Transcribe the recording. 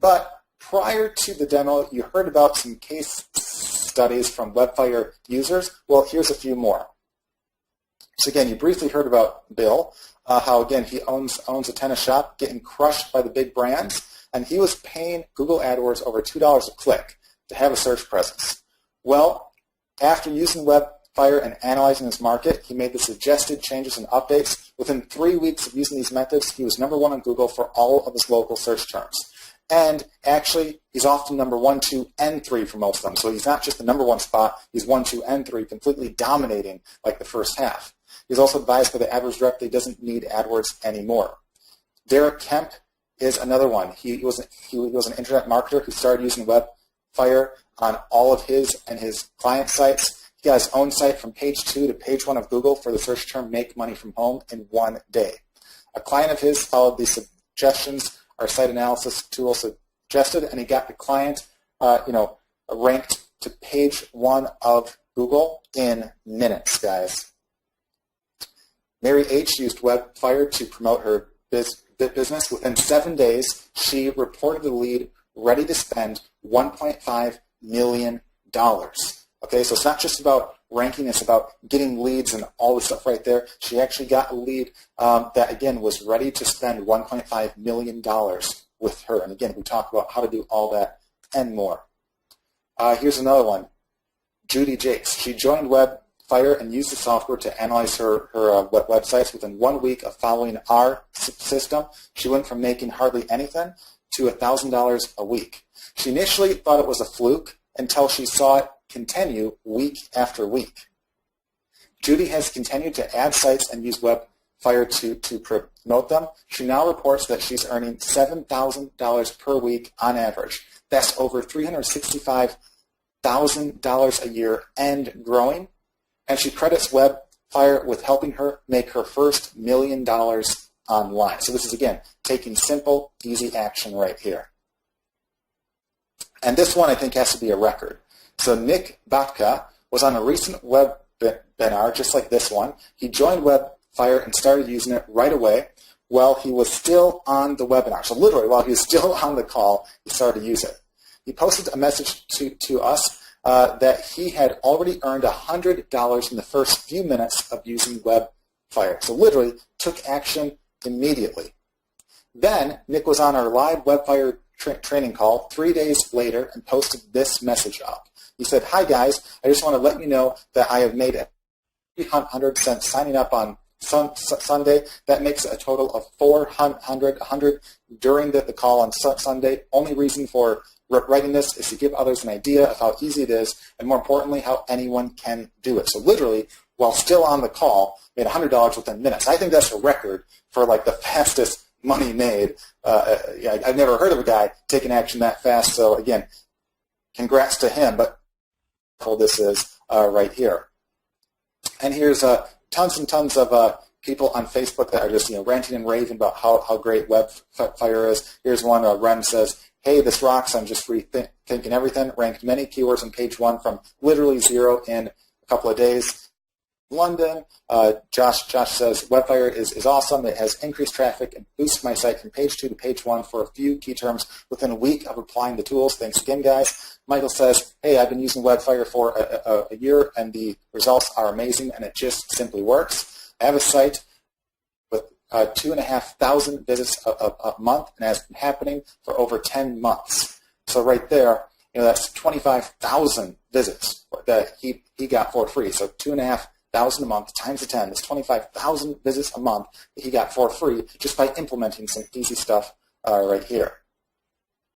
But prior to the demo, you heard about some case studies from WebFire users. Well, here's a few more. So again, you briefly heard about Bill, how again he owns a tennis shop, getting crushed by the big brands, and he was paying Google AdWords over $2 a click to have a search presence. Well, after using WebFire and analyzing his market, he made the suggested changes and updates. Within 3 weeks of using these methods, he was #1 on Google for all of his local search terms. And actually, he's often number 1, 2, and 3 for most of them. So he's not just the #1 spot, he's 1, 2, and 3, completely dominating like the first half. He's also advised by the AdWords rep that he doesn't need AdWords anymore. Derek Kemp is another one. He was an internet marketer who started using WebFire on all of his and his client sites. He got his own site from page 2 to page 1 of Google for the search term "make money from home" in 1 day. A client of his followed these suggestions our site analysis tool suggested, and he got the client ranked to page 1 of Google in minutes, guys. Mary H. used WebFire to promote her business. Within 7 days, she reported the lead ready to spend $1.5 million. Okay, so it's not just about ranking, it's about getting leads and all the stuff right there. She actually got a lead that, again, was ready to spend $1.5 million with her. And again, we talk about how to do all that and more. Here's another one. Judy Jakes. She joined WebFire and used the software to analyze her websites. Within 1 week of following our system, she went from making hardly anything to $1,000 a week. She initially thought it was a fluke until she saw it continue week after week. Judy has continued to add sites and use WebFire to promote them. She now reports that she's earning $7,000 per week on average. That's over $365,000 a year and growing. And she credits WebFire with helping her make her first $1 million online. So this is, again, taking simple, easy action right here. And this one, I think, has to be a record. So Nick Batka was on a recent webinar, just like this one. He joined WebFire and started using it right away while he was still on the webinar. So literally, while he was still on the call, he started to use it. He posted a message to us that he had already earned $100 in the first few minutes of using WebFire. So literally, took action immediately. Then Nick was on our live WebFire training call 3 days later and posted this message up. He said, "Hi guys, I just want to let you know that I have made $300 since signing up on Sunday. That makes a total of $400 during the call on Sunday. Only reason for writing this is to give others an idea of how easy it is, and more importantly, how anyone can do it." So literally, while still on the call, made $100 within minutes. I think that's a record for like the fastest money made. I've never heard of a guy taking action that fast. So again, congrats to him. But this is right here. And here's tons and tons of people on Facebook that are just ranting and raving about how great WebFire is. Here's one. Ren says, "Hey, this rocks. I'm just rethinking everything. Ranked many keywords on page 1 from literally 0 in a couple of days." London. Josh says, "WebFire is awesome. It has increased traffic and boosts my site from page 2 to page 1 for a few key terms within a week of applying the tools. Thanks again, guys." Michael says, "Hey, I've been using WebFire for a year, and the results are amazing, and it just simply works. I have a site with 2,500 visits a month, and has been happening for over 10 months. So right there, that's 25,000 visits that he got for free. So 2,500 a month times the 10 is 25,000 visits a month that he got for free just by implementing some easy stuff right here.